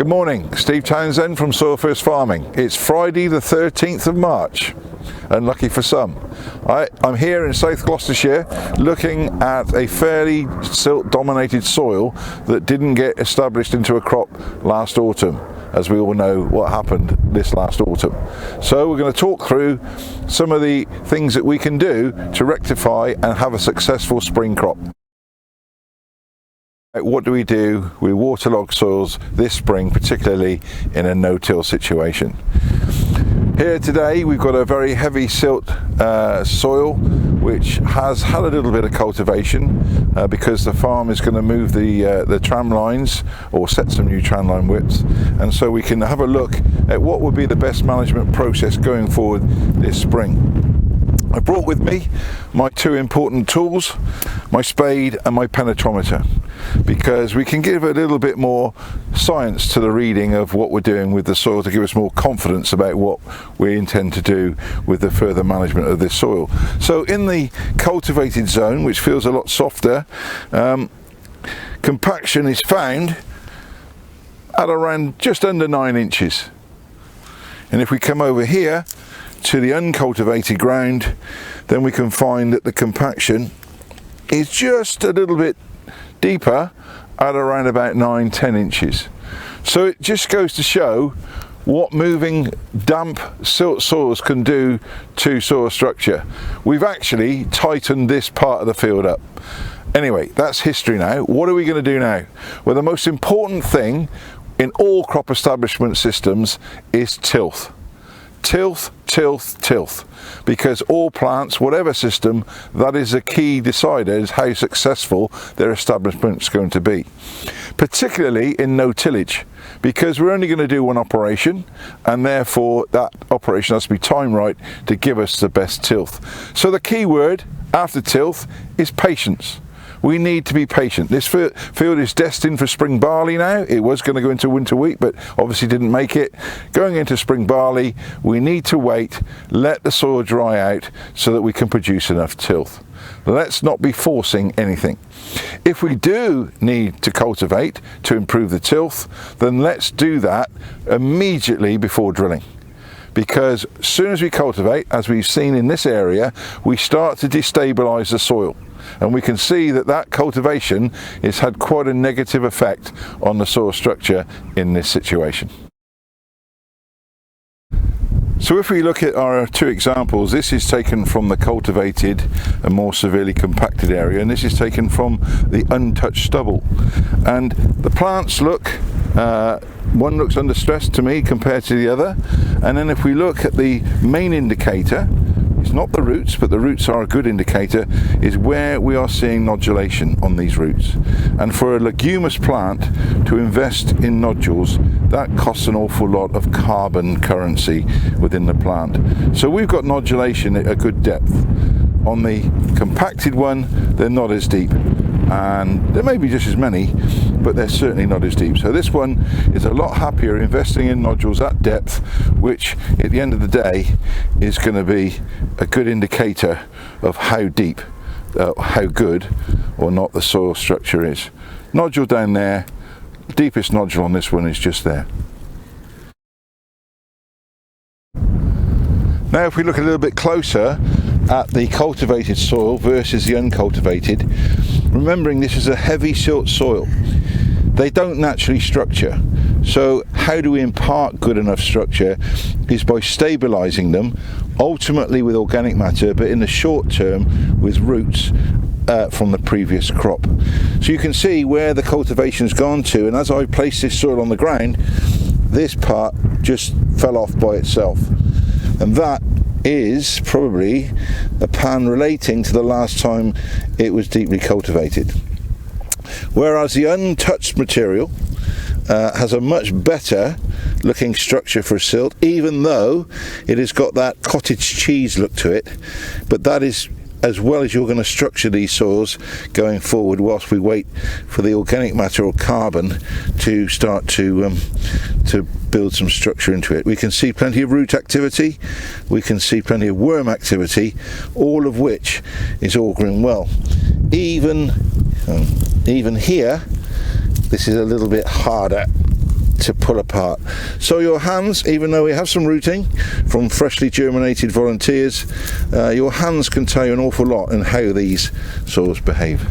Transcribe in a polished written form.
Good morning, Steve Townsend from First Farming. It's Friday the 13th of March, unlucky for some. I'm here in South Gloucestershire looking at a fairly silt dominated soil that didn't get established into a crop last autumn, as we all know what happened this last autumn. So we're going to talk through some of the things that we can do to rectify and have a successful spring crop. What do? We waterlog soils this spring, particularly in a no-till situation. Here today we've got a very heavy silt soil which has had a little bit of cultivation because the farm is going to move the tram lines or set some new tram line widths, and so we can have a look at what would be the best management process going forward this spring. I brought with me my two important tools, my spade and my penetrometer, because we can give a little bit more science to the reading of what we're doing with the soil to give us more confidence about what we intend to do with the further management of this soil. So in the cultivated zone, which feels a lot softer, compaction is found at around just under 9 inches. And if we come over here to the uncultivated ground, then we can find that the compaction is just a little bit deeper at around about 9-10 inches. So it just goes to show what moving damp silt soils can do to soil structure. We've actually tightened this part of the field up. Anyway, that's history now. What are we going to do now? Well, the most important thing in all crop establishment systems is tilth. Tilth, because all plants, whatever system, that is a key decider is how successful their establishment is going to be, particularly in no tillage, because we're only going to do one operation, and therefore that operation has to be timed right to give us the best tilth. So the key word after tilth is patience. We need to be patient. This field is destined for spring barley now. It was going to go into winter wheat, but obviously didn't make it. Going into spring barley, we need to wait, let the soil dry out so that we can produce enough tilth. Let's not be forcing anything. If we do need to cultivate to improve the tilth, then let's do that immediately before drilling. Because as soon as we cultivate, as we've seen in this area, we start to destabilize the soil. And we can see that that cultivation has had quite a negative effect on the soil structure in this situation. So if we look at our two examples, this is taken from the cultivated and more severely compacted area, and this is taken from the untouched stubble. And the plants look, one looks under stress to me compared to the other. And then if we look at the main indicator, it's not the roots, but the roots are a good indicator, is where we are seeing nodulation on these roots. And for a leguminous plant to invest in nodules, that costs an awful lot of carbon currency within the plant. So we've got nodulation at a good depth. On the compacted one, they're not as deep, and there may be just as many, but they're certainly not as deep. So this one is a lot happier investing in nodules at depth, which at the end of the day is going to be a good indicator of how deep, how good or not the soil structure is. Nodule down there, deepest nodule on this one is just there. Now if we look a little bit closer at the cultivated soil versus the uncultivated, remembering this is a heavy silt soil, they don't naturally structure. So how do we impart good enough structure is by stabilizing them, ultimately with organic matter, but in the short term with roots from the previous crop. So you can see where the cultivation's gone to, and as I place this soil on the ground, this part just fell off by itself. And that is probably a pan relating to the last time it was deeply cultivated. Whereas the untouched material has a much better looking structure for silt, even though it has got that cottage cheese look to it, but that is as well as you're going to structure these soils going forward whilst we wait for the organic matter or carbon to start to build some structure into it. We can see plenty of root activity, we can see plenty of worm activity, all of which is auguring well. Even here, this is a little bit harder to pull apart. So your hands, even though we have some rooting from freshly germinated volunteers, your hands can tell you an awful lot in how these soils behave.